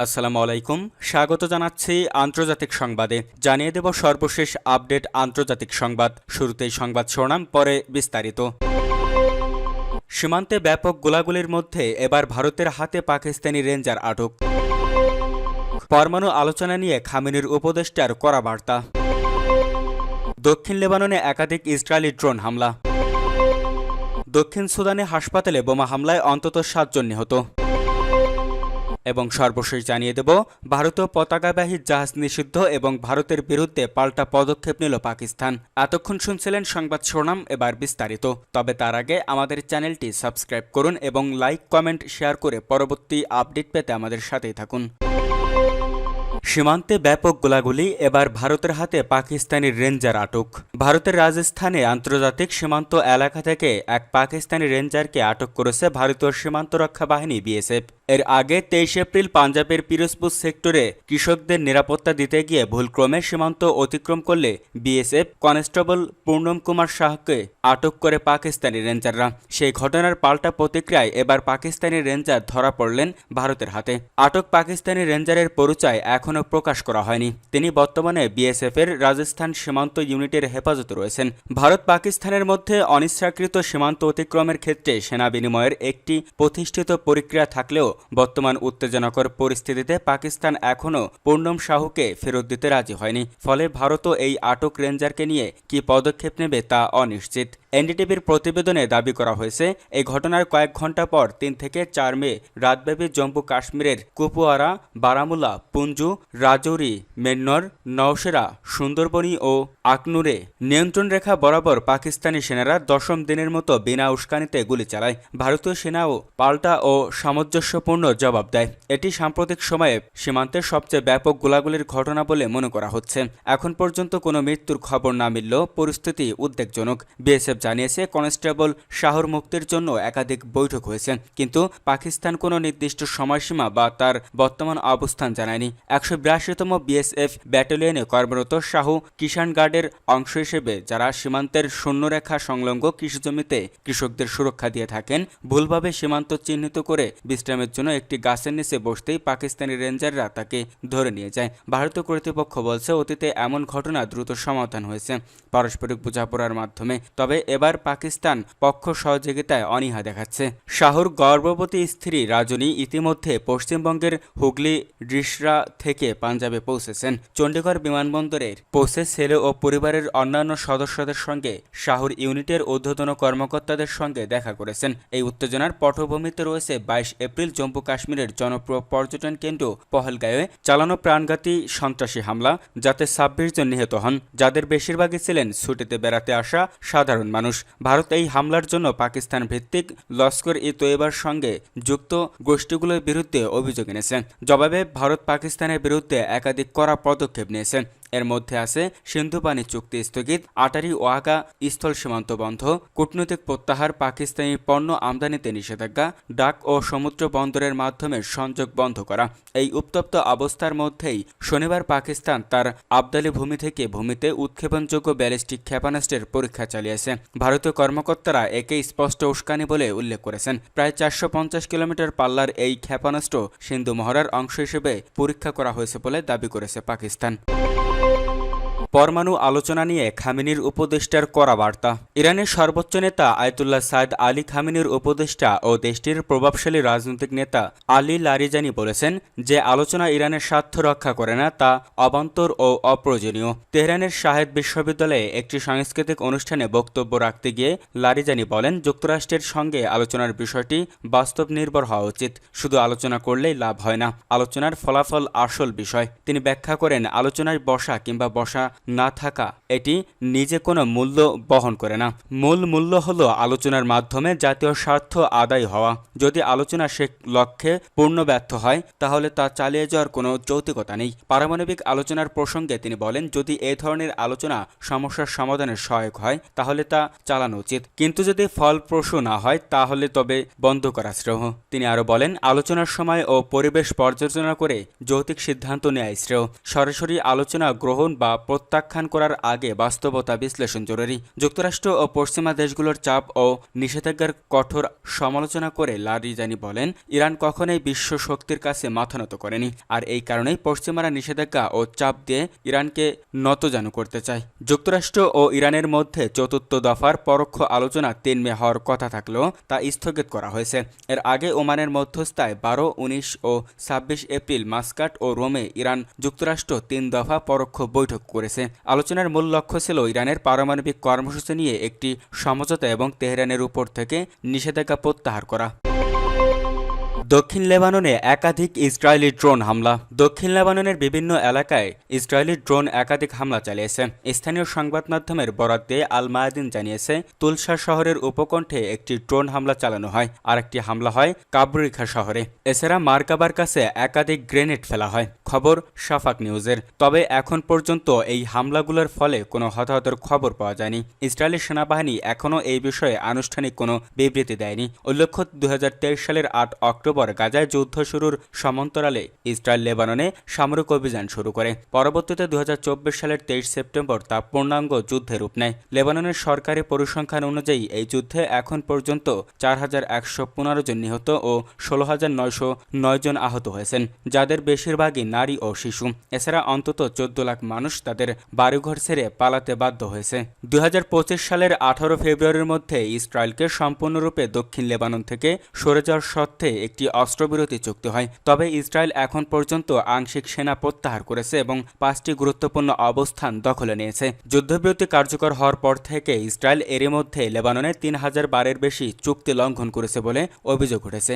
আসসালামু আলাইকুম। স্বাগত জানাচ্ছি আন্তর্জাতিক সংবাদে। জানিয়ে দেব সর্বশেষ আপডেট আন্তর্জাতিক সংবাদ। শুরুতেই সংবাদ শিরোনাম, পরে বিস্তারিত। সীমান্তে ব্যাপক গোলাগুলির মধ্যে এবার ভারতের হাতে পাকিস্তানি রেঞ্জার আটক। পরমাণু আলোচনা নিয়ে খামেনির উপদেষ্টার কড়া বার্তা। দক্ষিণ লেবাননে একাধিক ইসরায়েলি ড্রোন হামলা। দক্ষিণ সুদানে হাসপাতালে বোমা হামলায় অন্তত 7 জন নিহত। এবং সর্বশেষ জানিয়ে দেব, ভারতীয় পতাকাবাহী জাহাজ নিষিদ্ধ এবং ভারতের বিরুদ্ধে পাল্টা পদক্ষেপ নিল পাকিস্তান। এতক্ষণ শুনছিলেন সংবাদ শিরোনাম, এবার বিস্তারিত। তবে তার আগে আমাদের চ্যানেলটি সাবস্ক্রাইব করুন এবং লাইক, কমেন্ট, শেয়ার করে পরবর্তী আপডেট পেতে আমাদের সাথেই থাকুন। সীমান্তে ব্যাপক গোলাগুলি, এবার ভারতের হাতে পাকিস্তানি রেঞ্জার আটক। ভারতের রাজস্থানে আন্তর্জাতিক সীমান্ত এলাকা থেকে এক পাকিস্তানি রেঞ্জারকে আটক করেছে ভারতীয় সীমান্ত রক্ষা বাহিনী বিএসএফ। এর আগে 23 এপ্রিল পাঞ্জাবের পিরোজপুর সেক্টরে কৃষকদের নিরাপত্তা দিতে গিয়ে ভুলক্রমে সীমান্ত অতিক্রম করলে বিএসএফ কনস্টেবল পূর্ণম কুমার শাহকে আটক করে পাকিস্তানি রেঞ্জাররা। সেই ঘটনার পাল্টা প্রতিক্রিয়ায় এবার পাকিস্তানি রেঞ্জার ধরা পড়লেন ভারতের হাতে। আটক পাকিস্তানি রেঞ্জারের পরিচয় এখনও প্রকাশ করা হয়নি। তিনি বর্তমানে বিএসএফের রাজস্থান সীমান্ত ইউনিটের হেফাজতে রয়েছেন। ভারত পাকিস্তানের মধ্যে অনিচ্ছাকৃত সীমান্ত অতিক্রমের ক্ষেত্রে সেনা বিনিময়ের একটি প্রতিষ্ঠিত প্রক্রিয়া থাকলেও বর্তমান উত্তেজনাকর পরিস্থিতিতে পাকিস্তান এখনও পূর্ণম শাহকে ফেরত দিতে রাজি হয়নি। ফলে ভারতও এই আটক রেঞ্জারকে নিয়ে কি পদক্ষেপ নেবে তা অনিশ্চিত। এনডিটিভির প্রতিবেদনে দাবি করা হয়েছে, এই ঘটনার কয়েক ঘন্টা পর 3 থেকে 4 মে রাতব্যাপী জম্মু কাশ্মীরের কুপওয়ারা, বারামুলা, পুঞ্জু, রাজৌরি, মেন্নর, নওশেরা, সুন্দরবনী ও আকনুরে নিয়ন্ত্রণ রেখা বরাবর পাকিস্তানি সেনারা 10ম দিনের মতো বিনা উস্কানিতে গুলি চালায়। ভারতীয় সেনাও পাল্টা ও সামঞ্জস্যপূর্ণ জবাব দেয়। এটি সাম্প্রতিক সময়ে সীমান্তের সবচেয়ে ব্যাপক গোলাগুলির ঘটনা বলে মনে করা হচ্ছে। এখন পর্যন্ত কোনো মৃত্যুর খবর না মিললেও পরিস্থিতি উদ্বেগজনক। বিএসএফ জানিয়েছে, কনস্টেবল শাহর মুক্তির জন্য একাধিক বৈঠক হয়েছে, কিন্তু পাকিস্তান কোনো নির্দিষ্ট সময়সীমা বা তার বর্তমান অবস্থান জানায়নি। 182তম বিএসএফ ব্যাটালিয়নে কর্মরত শাহু কিষাণ গার্ডের অংশ হিসেবে, যারা সীমান্তের শূন্যরেখা সংলগ্ন কৃষিজমিতে কৃষকদের সুরক্ষা দিয়ে থাকেন, ভুলভাবে সীমান্ত চিহ্নিত করে বিশ্রামের জন্য একটি গাছের নিচে বসতেই পাকিস্তানি রেঞ্জাররা তাকে ধরে নিয়ে যায়। ভারতীয় কর্তৃপক্ষ বলছে, অতীতে এমন ঘটনা দ্রুত সমাধান হয়েছে পারস্পরিক বোঝাপড়ার মাধ্যমে। তবে এবার পাকিস্তান পক্ষ সহযোগিতায় অনীহা দেখাচ্ছে। শাহর গর্ভবতী স্ত্রী রাজনী ইতিমধ্যে পশ্চিমবঙ্গের হুগলি ডিসরা থেকে পাঞ্জাবে পৌঁছেছেন। চণ্ডীগড় বিমানবন্দরের পৌঁছে ছেলে ও পরিবারের অন্যান্য সদস্যদের সঙ্গে শাহর ইউনিটের ঊর্ধ্বতন কর্মকর্তাদের সঙ্গে দেখা করেছেন। এই উত্তেজনার পটভূমিতে রয়েছে 22 এপ্রিল জম্মু কাশ্মীরের জনপ্রিয় পর্যটন কেন্দ্র পহেলগাঁওয়ে চালানো প্রাণঘাতী সন্ত্রাসী হামলা, যাতে 26 জন নিহত হন, যাদের বেশিরভাগই ছিলেন ছুটিতে বেড়াতে আসা সাধারণ মানুষ। ভারত এই হামলার জন্য পাকিস্তান ভিত্তিক লস্কর-ই-তৈয়বার সঙ্গে যুক্ত গোষ্ঠীগুলোর বিরুদ্ধে অভিযোগ এনেছে। জবাবে ভারত পাকিস্তানের বিরুদ্ধে একাধিক কড়া পদক্ষেপ নিয়েছে। এর মধ্যে আছে সিন্ধু পানি চুক্তি স্থগিত, আটারি ওয়াঘা স্থল সীমান্ত বন্ধ, কূটনৈতিক প্রত্যাহার, পাকিস্তানি পণ্য আমদানিতে নিষেধাজ্ঞা, ডাক ও সমুদ্র বন্দরের মাধ্যমে সংযোগ বন্ধ করা। এই উত্তপ্ত অবস্থার মধ্যেই শনিবার পাকিস্তান তার আবদালি ভূমি থেকে ভূমিতে উৎক্ষেপণযোগ্য ব্যালিস্টিক ক্ষেপণাস্ত্রের পরীক্ষা চালিয়েছে। ভারতীয় কর্মকর্তারা একে স্পষ্ট উস্কানি বলে উল্লেখ করেছেন। প্রায় 450 কিলোমিটার পাল্লার এই ক্ষেপণাস্ত্র সিন্ধু মহড়ার অংশ হিসেবে পরীক্ষা করা হয়েছে বলে দাবি করেছে পাকিস্তান। পরমাণু আলোচনা নিয়ে খামেনির উপদেষ্টার কড়া বার্তা। ইরানের সর্বোচ্চ নেতা আয়াতুল্লাহ সাইদ আলী খামেনির উপদেষ্টা ও দেশটির প্রভাবশালী রাজনৈতিক নেতা আলী লারিজানি বলেছেন যে আলোচনা ইরানের স্বার্থ রক্ষা করে না, তা অবান্তর ও অপ্রয়োজনীয়। তেহরানের শাহেদ বিশ্ববিদ্যালয়ে একটি সাংস্কৃতিক অনুষ্ঠানে বক্তব্য রাখতে গিয়ে লারিজানি বলেন, যুক্তরাষ্ট্রের সঙ্গে আলোচনার বিষয়টি বাস্তব নির্ভর হওয়া উচিত। শুধু আলোচনা করলেই লাভ হয় না, আলোচনার ফলাফল আসল বিষয়। তিনি ব্যাখ্যা করেন, আলোচনায় বসা কিংবা বসা না থাকা এটি নিজে কোনো মূল্য বহন করে না। মূল মূল্য হলো আলোচনার মাধ্যমে জাতীয় স্বার্থ আদায় হওয়া। যদি আলোচনা সে লক্ষ্যে পূর্ণ ব্যর্থ হয়, তাহলে তা চালিয়ে যাওয়ার কোনো যৌক্তিকতা নেই। পারমাণবিক আলোচনার প্রসঙ্গে তিনি বলেন, যদি এই ধরনের আলোচনা সমস্যার সমাধানের সহায়ক হয়, তাহলে তা চালানো উচিত, কিন্তু যদি ফলপ্রসূ না হয়, তাহলে তবে বন্ধ করা শ্রেয়। তিনি আরও বলেন, আলোচনার সময় ও পরিবেশ পর্যালোচনা করে যৌক্তিক সিদ্ধান্ত নেওয়া শ্রেয়। সরাসরি আলোচনা গ্রহণ বা প্রত্যাখ্যান করার আগে আগে বাস্তবতা বিশ্লেষণ জরুরি। যুক্তরাষ্ট্র ও পশ্চিমা দেশগুলোর চাপ ও নিষেধাজ্ঞার কঠোর সমালোচনা করে লারিজানি বলেন, ইরান কখনোই বিশ্ব শক্তির কাছে মাথা নত করেনি, আর এই কারণেই পশ্চিমারা নিষেধাজ্ঞা ও চাপ দিয়ে ইরানকে নতজানু করতে চায়। যুক্তরাষ্ট্র ও ইরানের মধ্যে চতুর্থ দফার পরোক্ষ আলোচনা ৩ মে হওয়ার কথা থাকলেও তা স্থগিত করা হয়েছে। এর আগে ওমানের মধ্যস্থায় ১২, ১৯ ও ২৬ এপ্রিল মাস্কাট ও রোমে ইরান যুক্তরাষ্ট্র ৩ দফা পরোক্ষ বৈঠক করেছে। আলোচনার মূল লক্ষ্য ছিল ইরানের পারমাণবিক কর্মসূচি নিয়ে একটি সমঝোতা এবং তেহরানের উপর থেকে নিষেধাজ্ঞা প্রত্যাহার করা। দক্ষিণ লেবাননে একাধিক ইসরায়েলি ড্রোন হামলা। দক্ষিণ লেবাননের বিভিন্ন এলাকায় ইসরায়েলি ড্রোন একাধিক হামলা চালিয়েছে। স্থানীয় সংবাদ মাধ্যমের বরাত দিয়ে আল মায়াদিন জানিয়েছে, তুলসা শহরের উপকণ্ঠে একটি ড্রোন হামলা চালানো হয়, আর একটি হামলা হয় কাবরিখা শহরে। এছাড়া মার্কাবার কাছে একাধিক গ্রেনেড ফেলা হয়। খবর শাফাক নিউজের। তবে এখন পর্যন্ত এই হামলাগুলোর ফলে কোনো হতাহতের খবর পাওয়া যায়নি। ইসরায়েলি সেনাবাহিনী এখনও এই বিষয়ে আনুষ্ঠানিক কোনো বিবৃতি দেয়নি। উল্লেখ্য, ২০২৩ সালের ৮ অক্টোবর গাজায় যুদ্ধ শুরুর সমান্তরালে ইসরায়েল লেবাননে সামরিক অভিযান শুরু করে। পরবর্তীতে ২০২৪ সালের ২৩ সেপ্টেম্বর তা পূর্ণাঙ্গ যুদ্ধে রূপ নেয়। লেবাননের সরকারি পরিসংখ্যান অনুযায়ী এই যুদ্ধে এখন পর্যন্ত ৪,১১৫ জন নিহত ও ১৬,৯০৯ জন আহত হয়েছেন, যাদের বেশিরভাগই নারী ও শিশু। এছাড়া অন্তত ১৪ লাখ মানুষ তাদের বাড়িঘর ছেড়ে পালাতে বাধ্য হয়েছে। ২০২৫ সালের ১৮ ফেব্রুয়ারির মধ্যে ইসরায়েলকে সম্পূর্ণরূপে দক্ষিণ লেবানন থেকে সরে যাওয়ার শর্তে একটি অস্ত্রবিরতি চুক্তি হয়। তবে ইসরায়েল এখন পর্যন্ত আংশিক সেনা প্রত্যাহার করেছে এবং 5টি গুরুত্বপূর্ণ অবস্থান দখলে নিয়েছে। যুদ্ধবিরতি কার্যকর হওয়ার পর থেকে ইসরায়েল এরই মধ্যে লেবাননে ৩,০০০ বারের বেশি চুক্তি লঙ্ঘন করেছে বলে অভিযোগ উঠেছে।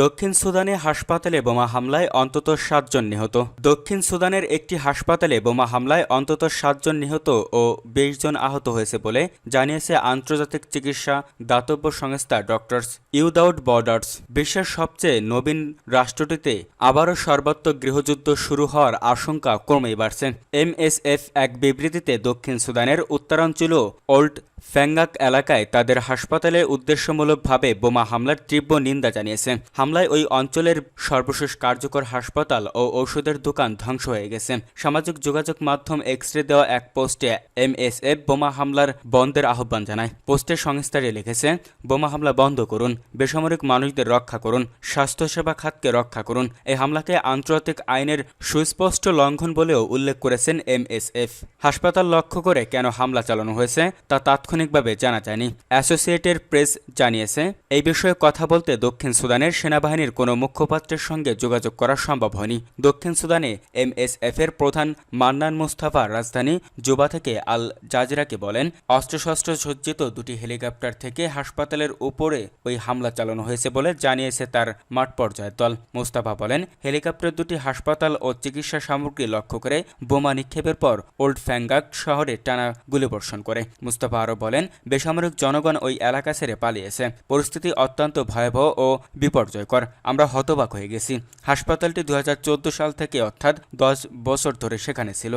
দক্ষিণ সুদানে হাসপাতালে বোমা হামলায় অন্তত ৭ জন নিহত। দক্ষিণ সুদানের একটি হাসপাতালে বোমা হামলায় অন্তত ৭ জন নিহত ও ২০ জন আহত হয়েছে বলে জানিয়েছে আন্তর্জাতিক চিকিৎসা দাতব্য সংস্থা ডক্টরস উইদাউট বর্ডার্স। বিশ্বের সবচেয়ে নবীন রাষ্ট্রটিতে আবারও সর্বাত্মক গৃহযুদ্ধ শুরু হওয়ার আশঙ্কা ক্রমেই বাড়ছে। MSF এক বিবৃতিতে দক্ষিণ সুদানের উত্তরাঞ্চল ওল্ড ফ্যাঙ্গাক এলাকায় তাদের হাসপাতালে উদ্দেশ্যমূলকভাবে বোমা হামলার তীব্র নিন্দা জানিয়েছে। হামলায় ওই অঞ্চলের সর্বশেষ কার্যকর হাসপাতাল ও ঔষধের দোকান ধ্বংস হয়ে গেছে। সামাজিক যোগাযোগ মাধ্যম এক্সরে দেওয়া এক পোস্টে MSF বোমা হামলার বন্ধের আহ্বান জানায়। পোস্টে সংস্থাটি লিখেছে, বোমা হামলা বন্ধ করুন, বেসামরিক মানুষদের রক্ষা করুন, স্বাস্থ্যসেবা খাতকে রক্ষা করুন। এই হামলাকে আন্তর্জাতিক আইনের সুস্পষ্ট লঙ্ঘন বলেও উল্লেখ করেছেন MSF। হাসপাতাল লক্ষ্য করে কেন হামলা চালানো হয়েছে তা তাৎক্ষণিকভাবে জানা যায়নি। অ্যাসোসিয়েটেড প্রেস জানিয়েছে, এই বিষয়ে কথা বলতে দক্ষিণ সুদানের সেনাবাহিনীর কোনো মুখপাত্রের সঙ্গে যোগাযোগ করা সম্ভব হয়নি। দক্ষিণ সুদানে MSF এর প্রধান মান্নান মুস্তাফা রাজধানী জুবা থেকে আল জাজিরাকে বলেন, অস্ত্রশস্ত্র সজ্জিত দুটি হেলিকপ্টার থেকে হাসপাতালের উপরে ওই হামলা চালানো হয়েছে বলে জানিয়েছে তার মাঠ পর্যায়ের দল। মুস্তাফা বলেন, হেলিকপ্টার দুটি হাসপাতাল ও চিকিৎসা সামগ্রী লক্ষ্য করে বোমা নিক্ষেপের পর ওল্ড ফ্যাঙ্গাক শহরে টানা গুলিবর্ষণ করে। মুস্তাফা আরও বলেন, বেসামরিক জনগণ ওই এলাকা ছেড়ে পালিয়েছে। পরিস্থিতি অত্যন্ত ভয়াবহ ও বিপর্যয়কর। আমরা হতবাক হয়ে গেছি। হাসপাতালটি ২০১৪ সাল থেকে অর্থাৎ 10 বছর ধরে সেখানে ছিল।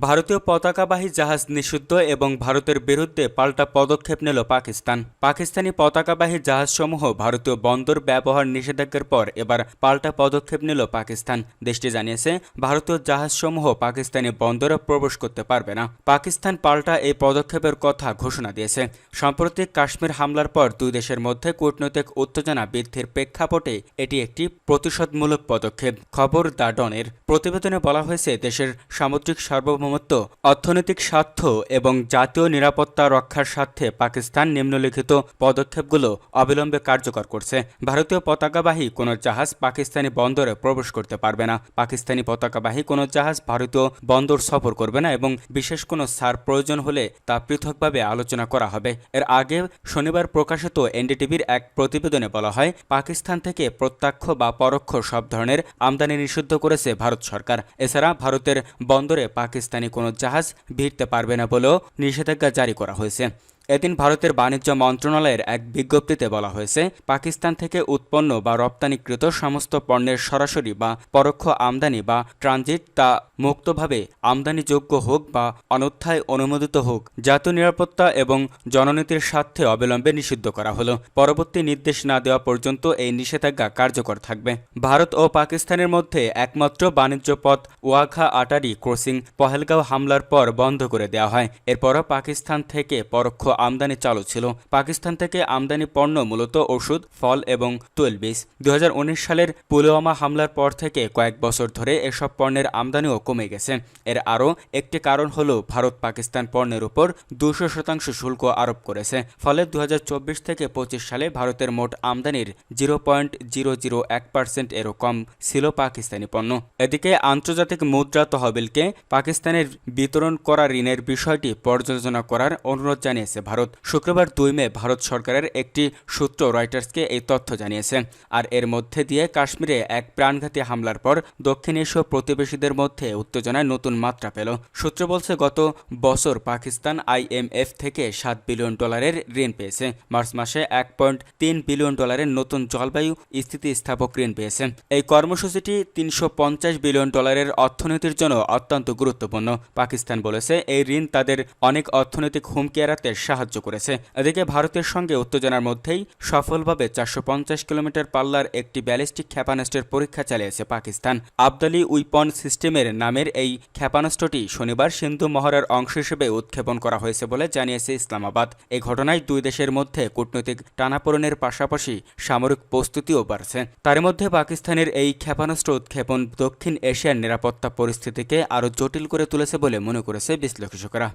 ভারতীয় পতাকাবাহী জাহাজ নিষিদ্ধ এবং ভারতের বিরুদ্ধে পাল্টা পদক্ষেপ নিল পাকিস্তান। পাকিস্তানি পতাকাবাহী জাহাজসমূহ ভারতীয় বন্দর ব্যবহার নিষেধাজ্ঞার পর এবার পাল্টা পদক্ষেপ নিল পাকিস্তান। দেশটি জানিয়েছে, ভারতীয় জাহাজসমূহ পাকিস্তানি বন্দরে প্রবেশ করতে পারবে না। পাকিস্তান পাল্টা এই পদক্ষেপের কথা ঘোষণা দিয়েছে। সাম্প্রতিক কাশ্মীর হামলার পর দুই দেশের মধ্যে কূটনৈতিক উত্তেজনা বৃদ্ধির প্রেক্ষাপটে এটি একটি প্রতিশোধমূলক পদক্ষেপ। খবর দ্য ডনের প্রতিবেদনে বলা হয়েছে, দেশের সামুদ্রিক সার্বভৌমত্ব, অর্থনৈতিক স্বার্থ এবং জাতীয় নিরাপত্তা রক্ষার স্বার্থে পাকিস্তান নিম্নলিখিত পদক্ষেপগুলো অবিলম্বে কার্যকর করছে। ভারতীয় পতাকাবাহী কোনো জাহাজ পাকিস্তানি বন্দরে প্রবেশ করতে পারবে না। পাকিস্তানি পতাকাবাহী কোনো জাহাজ ভারতীয় বন্দর সফর করবে না এবং বিশেষ কোনো ছাড় প্রয়োজন হলে তা পৃথকভাবে আলোচনা করা হবে। এর আগে শনিবার প্রকাশিত এনডিটিভির এক প্রতিবেদনে বলা হয়, পাকিস্তান থেকে প্রত্যক্ষ বা পরোক্ষ সব ধরনের আমদানি নিষিদ্ধ করেছে ভারত সরকার। এছাড়া ভারতের বন্দরে পাকিস্তানি কোনো জাহাজ ভিড়তে পারবে না বলেও নিষেধাজ্ঞা জারি করা হয়েছে। এদিন ভারতের বাণিজ্য মন্ত্রণালয়ের এক বিজ্ঞপ্তিতে বলা হয়েছে, পাকিস্তান থেকে উৎপন্ন বা রপ্তানিকৃত সমস্ত পণ্যের সরাসরি বা পরোক্ষ আমদানি বা ট্রানজিট তা মুক্তভাবে আমদানিযোগ্য হোক বা অন্যথায় অনুমোদিত হোক, জাতীয় নিরাপত্তা এবং জননীতির স্বার্থে অবিলম্বে নিষিদ্ধ করা হলো। পরবর্তী নির্দেশ না দেওয়া পর্যন্ত এই নিষেধাজ্ঞা কার্যকর থাকবে। ভারত ও পাকিস্তানের মধ্যে একমাত্র বাণিজ্য পথ ওয়াঘা আটারি ক্রসিং পহেলগাঁও হামলার পর বন্ধ করে দেওয়া হয়। এরপরও পাকিস্তান থেকে পরোক্ষ আমদানি চালু ছিল। পাকিস্তান থেকে আমদানি পণ্য মূলত ওষুধ, ফল এবং তৈলবীজ। 2019 সালের পুলওয়ামা হামলার পর থেকে কয়েক বছর ধরে এসব পণ্যের আমদানিও কমে গেছে। এর আরও একটি কারণ হলো ভারত পাকিস্তান পণ্যের উপর 200% শুল্ক আরোপ করেছে। ফলে 2024 থেকে 25 সালে ভারতের মোট আমদানির 0.001% এরও কম ছিল পাকিস্তানি পণ্য। এদিকে আন্তর্জাতিক মুদ্রা তহবিলকে পাকিস্তানের বিতরণ করা ঋণের বিষয়টি পর্যালোচনা করার অনুরোধ জানিয়েছে ভারত। শুক্রবার 2 মে ভারত সরকারের একটি সূত্র রয়টার্সকে এই তথ্য জানিয়েছে। আর এর মধ্যে দিয়ে কাশ্মীরে এক প্রাণঘাতী হামলার পর দক্ষিণ এশীয় প্রতিবেশীদের মধ্যে উত্তেজনায় নতুন মাত্রা পেল। সূত্র বলছে, গত বছর পাকিস্তান IMF থেকে $7 বিলিয়ন ঋণ পেয়েছে। মার্চ মাসে $1.3 বিলিয়ন নতুন জলবায়ু স্থিতিস্থাপক ঋণ পেয়েছে। এই কর্মসূচিটি $350 বিলিয়ন অর্থনীতির জন্য অত্যন্ত গুরুত্বপূর্ণ। পাকিস্তান বলেছে, এই ঋণ তাদের অনেক অর্থনৈতিক হুমকি এড়াতে সাহায্য করেছে। এদিকে ভারতের সঙ্গে উত্তেজনার মধ্যেই সফলভাবে 450 কিলোমিটার পাল্লার একটি ব্যালিস্টিক ক্ষেপণাস্ত্রের পরীক্ষা চালিয়েছে পাকিস্তান। আবদালি উইপন সিস্টেমের নামের এই ক্ষেপণাস্ত্রটি শনিবার সিন্ধু মহড়ার অংশ হিসেবে উৎক্ষেপণ করা হয়েছে বলে জানিয়েছে ইসলামাবাদ। এই ঘটনায় দুই দেশের মধ্যে কূটনৈতিক টানাপোড়েনের পাশাপাশি সামরিক প্রস্তুতিও বাড়ছে। তার মধ্যে পাকিস্তানের এই ক্ষেপণাস্ত্র উৎক্ষেপণ দক্ষিণ এশিয়ার নিরাপত্তা পরিস্থিতিকে আরও জটিল করে তুলেছে বলে মনে করেছে বিশ্লেষকেরা।